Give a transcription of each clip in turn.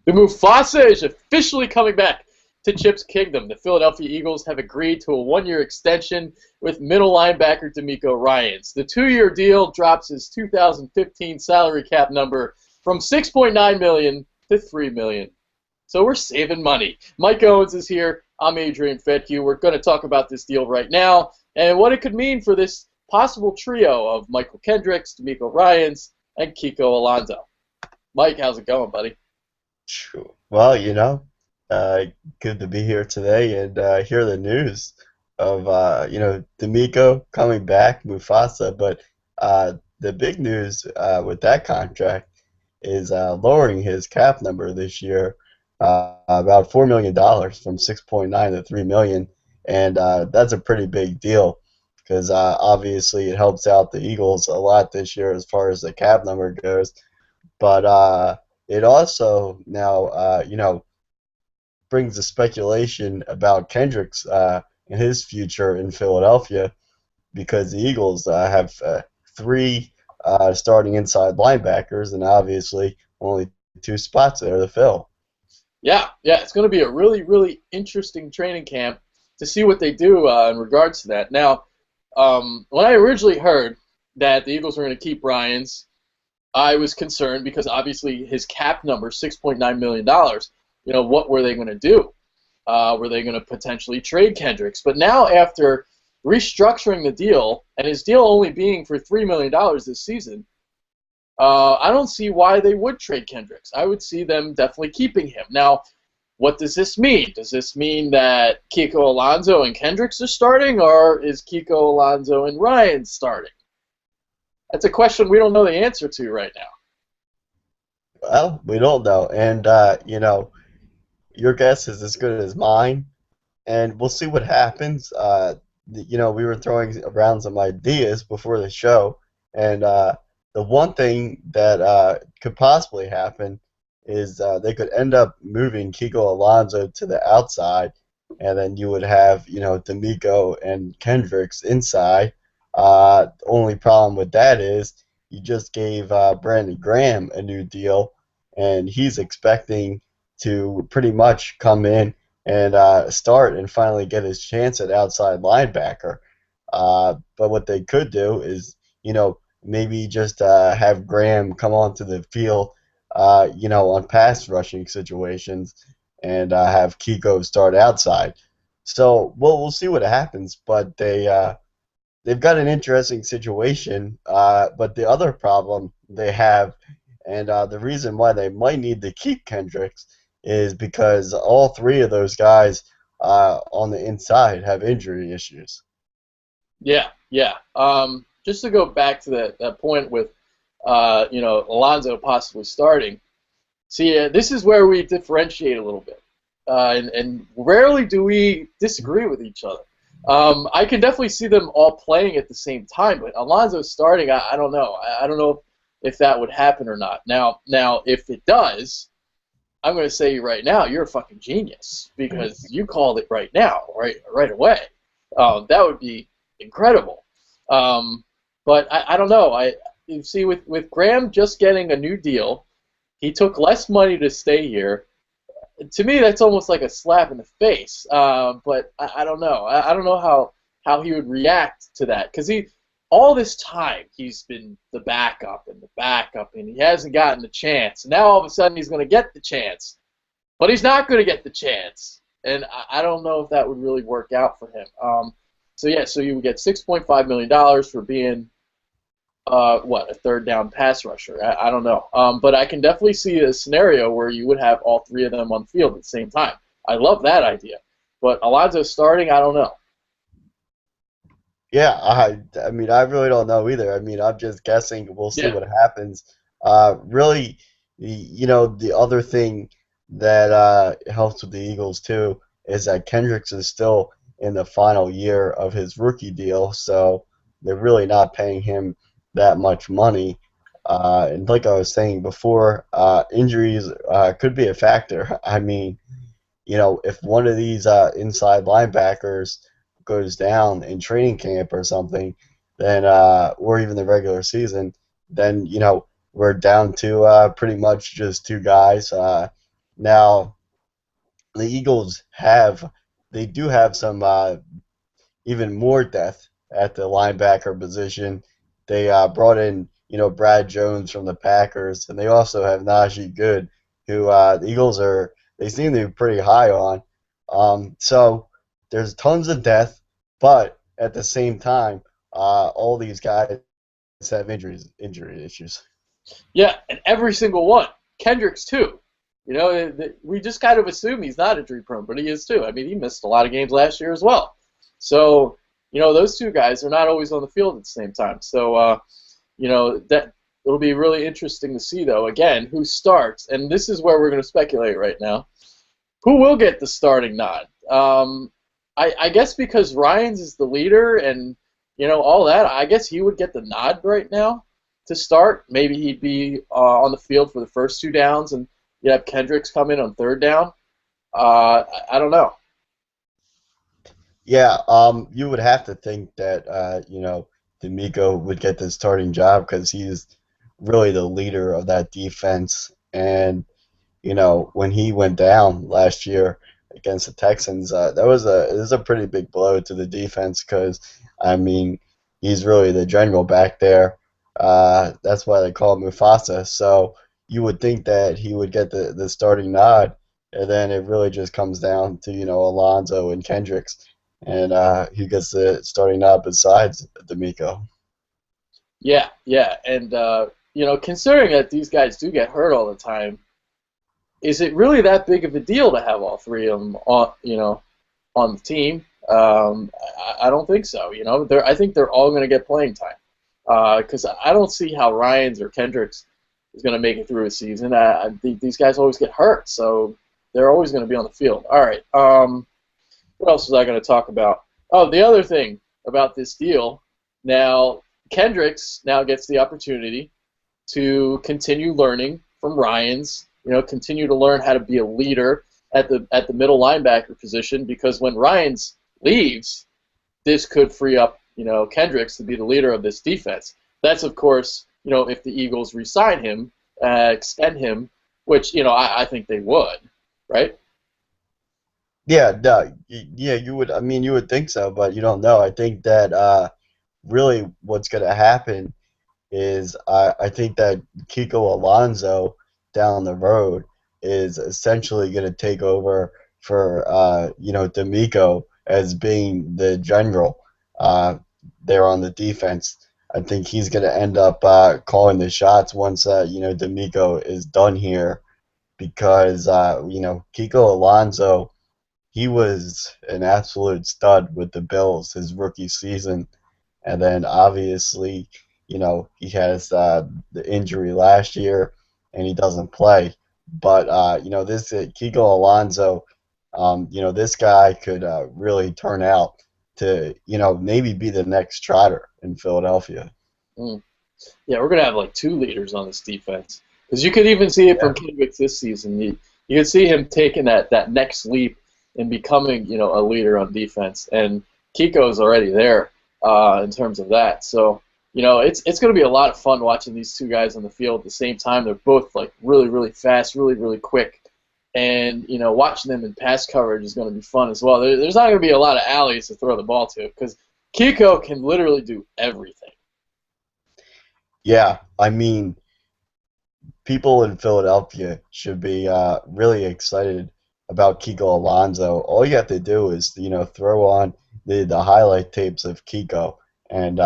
The Mufasa is officially coming back to Chip's Kingdom. The Philadelphia Eagles have agreed to a one-year extension with middle linebacker DeMeco Ryans. The two-year deal drops his 2015 salary cap number from $6.9 million to $3 million. So we're saving money. Mike Owens is here. I'm Adrian Fetke. We're going to talk about this deal right now and what it could mean for this possible trio of Mychal Kendricks, DeMeco Ryans, and Kiko Alonso. Mike, how's it going, buddy? Sure. Well, good to be here today and hear the news of DeMeco coming back, Mufasa. But the big news with that contract is lowering his cap number this year about $4 million from 6.9 to 3 million, and that's a pretty big deal because obviously it helps out the Eagles a lot this year as far as the cap number goes. But it also now, brings the speculation about Kendricks and his future in Philadelphia because the Eagles have three starting inside linebackers and obviously only two spots there to fill. Yeah, it's going to be a really, really interesting training camp to see what they do in regards to that. Now, when I originally heard that the Eagles were going to keep Ryans, I was concerned because obviously his cap number, $6.9 million, what were they going to do? Were they going to potentially trade Kendricks? But now after restructuring the deal, and his deal only being for $3 million this season, I don't see why they would trade Kendricks. I would see them definitely keeping him. Now, what does this mean? Does this mean that Kiko Alonso and Kendricks are starting, or is Kiko Alonso and Ryan starting? That's a question we don't know the answer to right now. Well, we don't know, and your guess is as good as mine, and we'll see what happens. We were throwing around some ideas before the show, and the one thing that could possibly happen is they could end up moving Kiko Alonso to the outside, and then you would have, DeMeco and Kendricks inside. Only problem with that is you just gave Brandon Graham a new deal, and he's expecting to pretty much come in and start and finally get his chance at outside linebacker. But what they could do is, maybe just have Graham come onto the field, on pass rushing situations, and have Kiko start outside. So we'll see what happens, but they've got an interesting situation. But the other problem they have, and the reason why they might need to keep Kendricks, is because all three of those guys on the inside have injury issues. Yeah. Just to go back to that point with, Alonso possibly starting. See, this is where we differentiate a little bit, and rarely do we disagree with each other. I can definitely see them all playing at the same time, but Alonso starting, I don't know. I don't know if that would happen or not. Now, if it does, I'm going to say right now, you're a fucking genius because you called it right now, right away. That would be incredible. But I don't know. You see, with Graham just getting a new deal, he took less money to stay here. To me, that's almost like a slap in the face. But I don't know. I don't know how he would react to that because all this time he's been the backup, and he hasn't gotten the chance. And now all of a sudden he's going to get the chance, but he's not going to get the chance. And I don't know if that would really work out for him. So you would get $6.5 million for being a third down pass rusher. I don't know. But I can definitely see a scenario where you would have all three of them on the field at the same time. I love that idea. But Alonso starting, I don't know. Yeah, I mean, I really don't know either. I mean, I'm just guessing. We'll see Yeah. what happens. Really, the other thing that helps with the Eagles too is that Kendricks is still in the final year of his rookie deal, so they're really not paying him that much money. And like I was saying before, injuries could be a factor. I mean, if one of these inside linebackers goes down in training camp or something, then or even the regular season, then we're down to pretty much just two guys. Now, the Eagles they do have some even more depth at the linebacker position. They brought in, Brad Jones from the Packers, and they also have Najee Good, who the Eagles they seem to be pretty high on. So there's tons of depth, but at the same time, all these guys have injury issues. Yeah, and every single one. Kendricks too. We just kind of assume he's not injury prone, but he is too. I mean, he missed a lot of games last year as well. So, those two guys are not always on the field at the same time. So, that it'll be really interesting to see, though, again, who starts. And this is where we're going to speculate right now. Who will get the starting nod? I guess because Ryans is the leader and, all that, I guess he would get the nod right now to start. Maybe he'd be on the field for the first two downs, and you have Kendricks come in on third down. I don't know. Yeah, you would have to think that DeMeco would get the starting job because he's really the leader of that defense. And when he went down last year against the Texans, it was a pretty big blow to the defense because I mean he's really the general back there. That's why they call him Mufasa. So you would think that he would get the starting nod, and then it really just comes down to Alonzo and Kendricks, and who gets the starting nod besides D'Amico. Yeah, yeah, and considering that these guys do get hurt all the time, is it really that big of a deal to have all three of them on the team? I don't think so. I think they're all going to get playing time because I don't see how Ryans or Kendricks is going to make it through a season. These guys always get hurt, so they're always going to be on the field. All right. What else was I going to talk about? Oh, the other thing about this deal. Now, Kendricks now gets the opportunity to continue learning from Ryans. Continue to learn how to be a leader at the middle linebacker position, because when Ryans leaves, this could free up Kendricks to be the leader of this defense. That's of course if the Eagles re-sign him, extend him, which I think they would, right? Yeah, no, yeah, you would. I mean, you would think so, but you don't know. I think that really what's going to happen is I think that Kiko Alonso down the road is essentially going to take over for D'Amico as being the general there on the defense. I think he's going to end up calling the shots once D'Amico is done here because Kiko Alonso, he was an absolute stud with the Bills his rookie season, and then obviously, he has the injury last year, and he doesn't play. But this Kiko Alonso, this guy could really turn out to maybe be the next Trotter in Philadelphia. Mm. Yeah, we're gonna have like two leaders on this defense, because you could even see it Yeah. from Kendricks this season. You could see him taking that next leap and becoming a leader on defense, and Kiko's already there in terms of that. So it's going to be a lot of fun watching these two guys on the field at the same time. They're both like really really fast, really really quick, and watching them in pass coverage is going to be fun as well. There's not going to be a lot of alleys to throw the ball to because Kiko can literally do everything. Yeah, I mean, people in Philadelphia should be really excited about Kiko Alonso. All you have to do is, throw on the highlight tapes of Kiko, and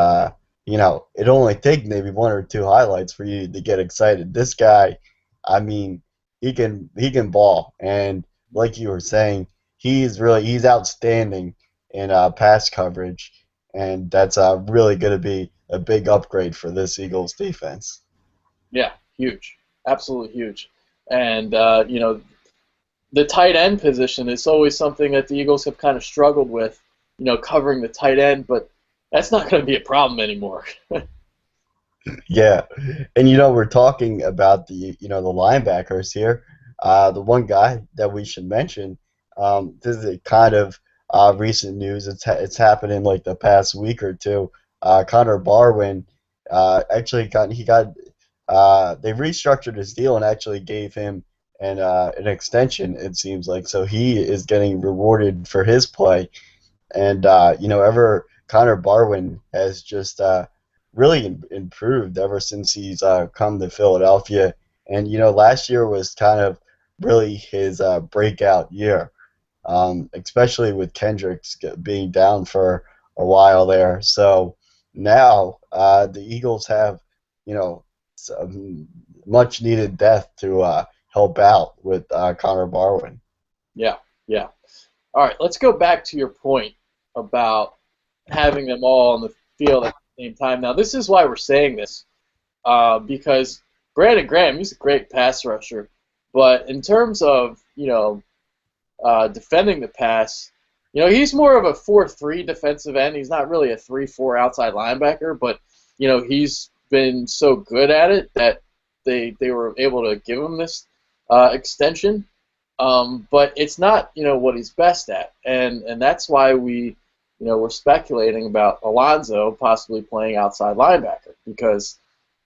it only take maybe one or two highlights for you to get excited. This guy, I mean, he can ball, and like you were saying, he's outstanding in pass coverage, and that's really going to be a big upgrade for this Eagles defense. Yeah, huge, absolutely huge. And the tight end position is always something that the Eagles have kind of struggled with, covering the tight end, but that's not going to be a problem anymore. Yeah, and we're talking about the linebackers here. The one guy that we should mention, this is a kind of recent news. It's happened in like the past week or two. Connor Barwin actually they restructured his deal and actually gave him and an extension, it seems like. So he is getting rewarded for his play. And ever Connor Barwin has just really improved ever since he's come to Philadelphia. And last year was kind of really his breakout year, especially with Kendricks being down for a while there. So now the Eagles have some much needed depth to help out with Connor Barwin. Yeah, yeah. All right, let's go back to your point about having them all on the field at the same time. Now, this is why we're saying this, because Brandon Graham, he's a great pass rusher, but in terms of defending the pass, he's more of a 4-3 defensive end. He's not really a 3-4 outside linebacker, but he's been so good at it that they were able to give him this extension. But it's not what he's best at, and that's why we're speculating about Alonzo possibly playing outside linebacker because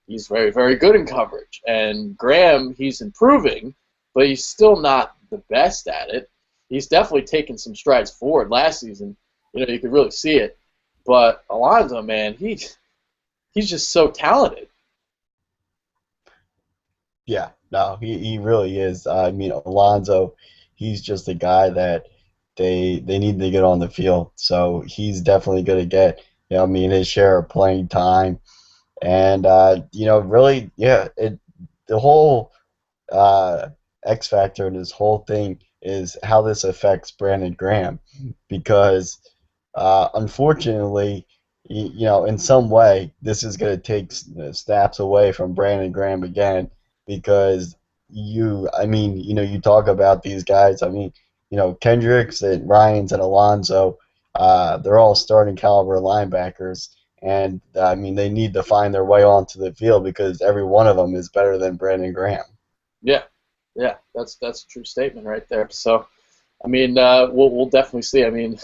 he's very, very good in coverage. And Graham, he's improving, but he's still not the best at it. He's definitely taken some strides forward last season. You could really see it. But Alonzo, man, he's just so talented. Yeah, no, he really is. I mean, Alonzo, he's just a guy that they need to get on the field. So he's definitely going to get, I mean, his share of playing time. And really, yeah, the whole uh, X factor in this whole thing is how this affects Brandon Graham, because unfortunately, in some way, this is going to take snaps away from Brandon Graham again, because I mean, you talk about these guys. I mean, Kendricks and Ryans and Alonzo, they're all starting caliber linebackers. And I mean, they need to find their way onto the field because every one of them is better than Brandon Graham. Yeah, yeah, that's a true statement right there. So, I mean, we'll definitely see. I mean,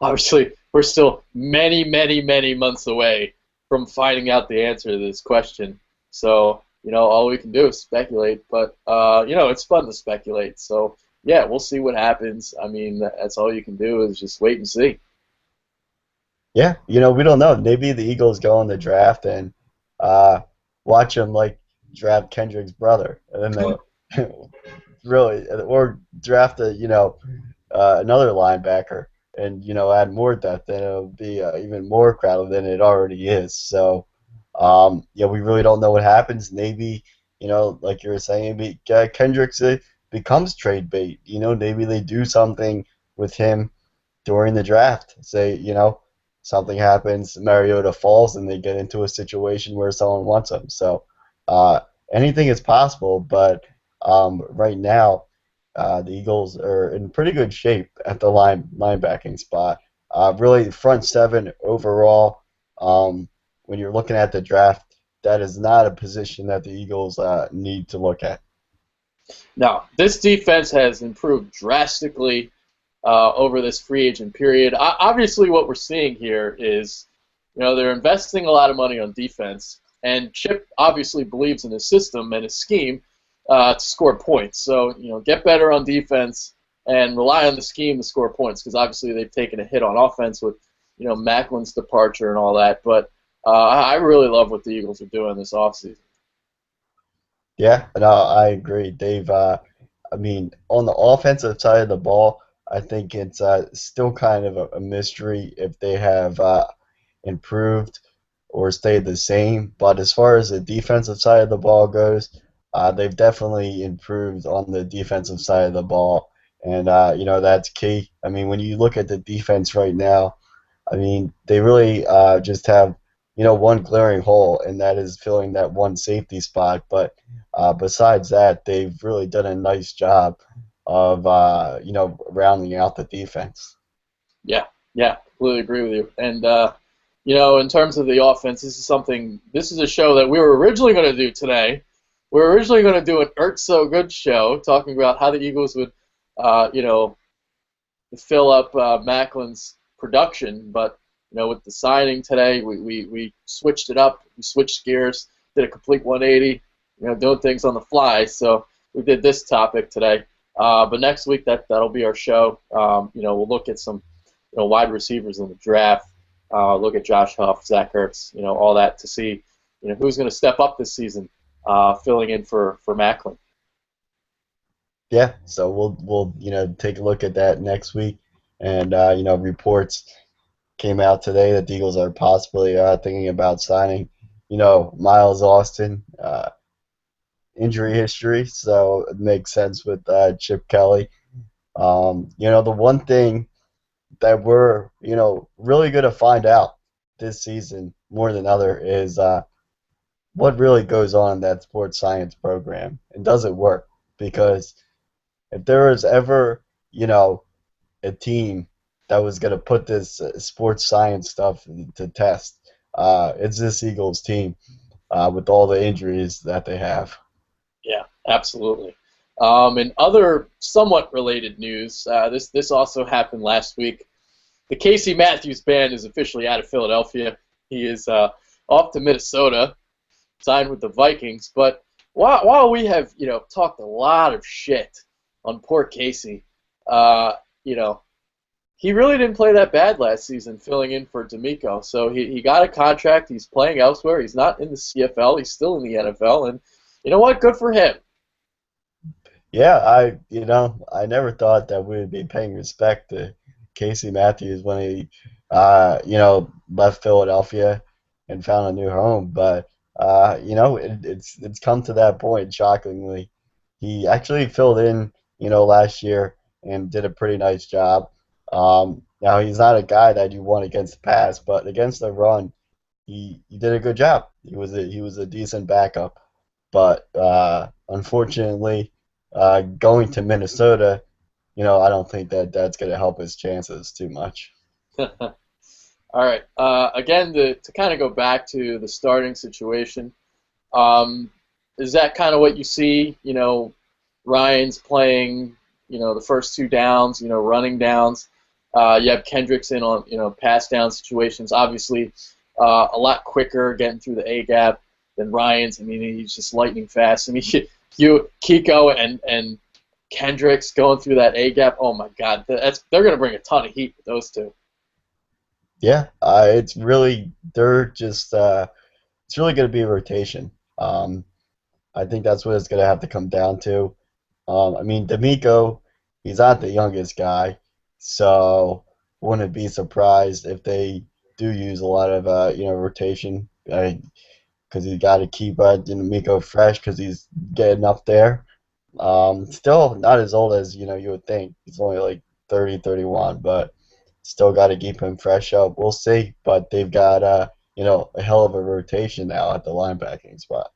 obviously, we're still many, many, many months away from finding out the answer to this question. So, all we can do is speculate. But it's fun to speculate. So, yeah, we'll see what happens. I mean, that's all you can do is just wait and see. Yeah, we don't know. Maybe the Eagles go in the draft and uh, watch them like draft Kendrick's brother, and then they'll really, or draft another linebacker and add more depth, and it'll be even more crowded than it already is. So yeah, we really don't know what happens. Maybe like you were saying, maybe Kendricks becomes trade bait. Maybe they do something with him during the draft. Say, something happens, Mariota falls, and they get into a situation where someone wants him. So uh, anything is possible, but right now the Eagles are in pretty good shape at the linebacking spot. Really, front seven overall. When you're looking at the draft, that is not a position that the Eagles need to look at. Now, this defense has improved drastically over this free agent period. Obviously, what we're seeing here is, they're investing a lot of money on defense, and Chip obviously believes in his system and his scheme to score points. So, get better on defense and rely on the scheme to score points, because obviously they've taken a hit on offense with, Macklin's departure and all that. But I really love what the Eagles are doing this offseason. Yeah, no, I agree. I mean, on the offensive side of the ball, I think it's still kind of a mystery if they have improved or stayed the same. But as far as the defensive side of the ball goes, they've definitely improved on the defensive side of the ball, and that's key. I mean, when you look at the defense right now, I mean, they really just have one glaring hole, and that is filling that one safety spot. But besides that, they've really done a nice job of rounding out the defense. Yeah, yeah, completely agree with you. And in terms of the offense, this is a show that we were originally going to do today. We were originally going to do an Ert So Good show, talking about how the Eagles would, fill up Macklin's production. But with the signing today, we switched it up. We switched gears, did a complete 180. Doing things on the fly. So we did this topic today. But next week that'll be our show. We'll look at some wide receivers in the draft. Look at Josh Huff, Zach Ertz, all that to see who's going to step up this season, filling in for Macklin. Yeah, so we'll take a look at that next week, and reports came out today that the Eagles are possibly thinking about signing Miles Austin. Injury history, so it makes sense with Chip Kelly. The one thing that we're really going to find out this season more than other is what really goes on in that sports science program, and does it work? Because if there was ever a team that was going to put this sports science stuff to test, it's this Eagles team with all the injuries that they have. Yeah, absolutely. In other somewhat related news, this also happened last week. The Casey Matthews band is officially out of Philadelphia. He is off to Minnesota, signed with the Vikings. But while we have talked a lot of shit on poor Casey, he really didn't play that bad last season, filling in for DeMeco. So he got a contract. He's playing elsewhere. He's not in the CFL. He's still in the NFL, and you know what? Good for him. Yeah, I never thought that we would be paying respect to Casey Matthews when he, left Philadelphia and found a new home. But it's come to that point. Shockingly, he actually filled in, last year and did a pretty nice job. Now he's not a guy that you want against the pass, but against the run, he did a good job. He was a decent backup. But unfortunately, going to Minnesota, I don't think that that's going to help his chances too much. All right. Again, to kind of go back to the starting situation, is that kind of what you see? Ryans playing, the first two downs, running downs. You have Kendricks in on, pass down situations. Obviously, a lot quicker getting through the A gap than Ryans. I mean, he's just lightning fast. I mean, Kiko and Kendricks going through that A gap. Oh my God, they're going to bring a ton of heat with those two. Yeah, it's really it's really going to be a rotation. I think that's what it's going to have to come down to. I mean, DeMeco, he's not the youngest guy, so wouldn't be surprised if they do use a lot of rotation. Because you got to keep DeMeco fresh because he's getting up there. Still not as old as you would think. He's only like 30, 31, but still got to keep him fresh up. We'll see, but they've got a hell of a rotation now at the linebacking spot.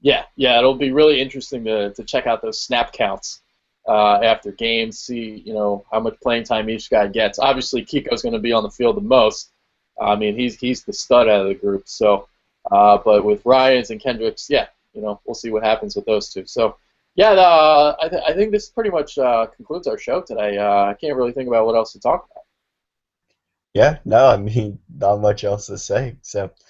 Yeah, it'll be really interesting to check out those snap counts after games, see how much playing time each guy gets. Obviously, Kiko's going to be on the field the most. I mean, he's the stud out of the group. So, but with Ryans and Kendricks, yeah, we'll see what happens with those two. So, yeah, I think this pretty much concludes our show today. I can't really think about what else to talk about. Yeah, no, I mean, not much else to say except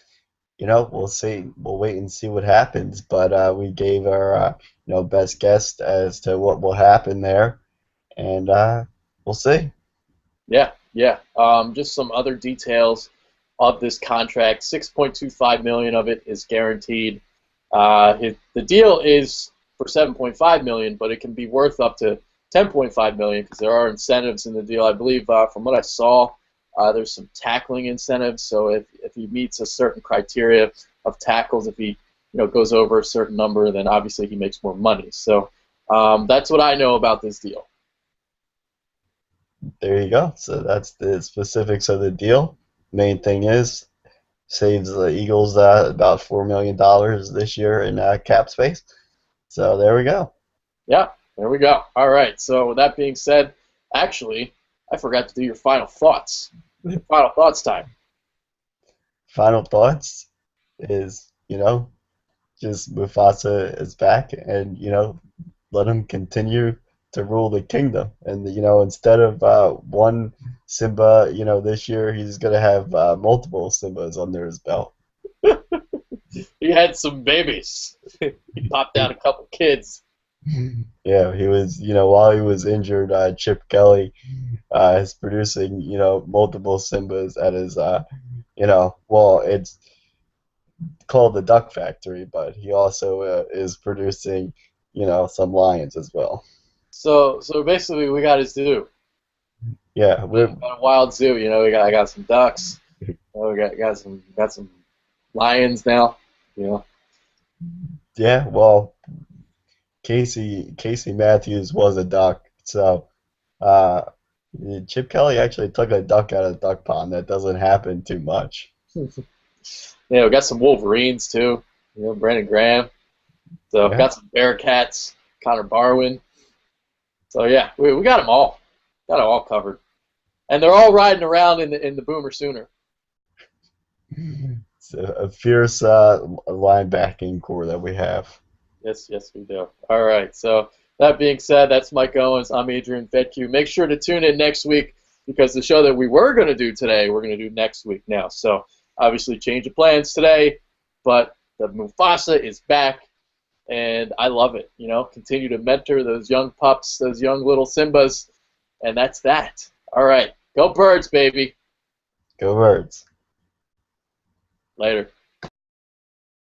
we'll see. We'll wait and see what happens. But we gave our best guess as to what will happen there, and we'll see. Yeah. Just some other details of this contract. $6.25 million of it is guaranteed. The deal is for $7.5 million, but it can be worth up to $10.5 million because there are incentives in the deal. I believe, from what I saw, there's some tackling incentives. So if he meets a certain criteria of tackles, if he goes over a certain number, then obviously he makes more money. So that's what I know about this deal. There you go. So that's the specifics of the deal. Main thing is saves the Eagles about $4 million this year in cap space. So there we go. Yeah, there we go. All right. So with that being said, actually, I forgot to do your final thoughts. Final thoughts time. Final thoughts is, just Mufasa is back and, let him continue to rule the kingdom. And, instead of one Simba, this year, he's going to have multiple Simbas under his belt. He had some babies. He popped out a couple kids. Yeah, he was, while he was injured, Chip Kelly is producing, multiple Simbas at his, well, it's called the Duck Factory, but he also is producing, some lions as well. So basically, we got his zoo. Yeah, Got a wild zoo. I got some ducks. We got some lions now. You know. yeah, well, Casey Matthews was a duck, so uh, Chip Kelly actually took a duck out of the duck pond. That doesn't happen too much. Yeah, we got some Wolverines too. Brandon Graham. So Yeah, got some Bearcats, Connor Barwin. So yeah, we got them all. Got it all covered, and they're all riding around in the Boomer Sooner. it's a fierce linebacking core that we have. Yes, yes, we do. All right. So that being said, that's Mike Owens. I'm Adrian Fedke. Make sure to tune in next week because the show that we were going to do today, we're going to do next week now. So obviously, change of plans today, but the Mufasa is back, and I love it. Continue to mentor those young pups, those young little Simbas, and that's that. All right. Go Birds, baby. Go Birds. Later.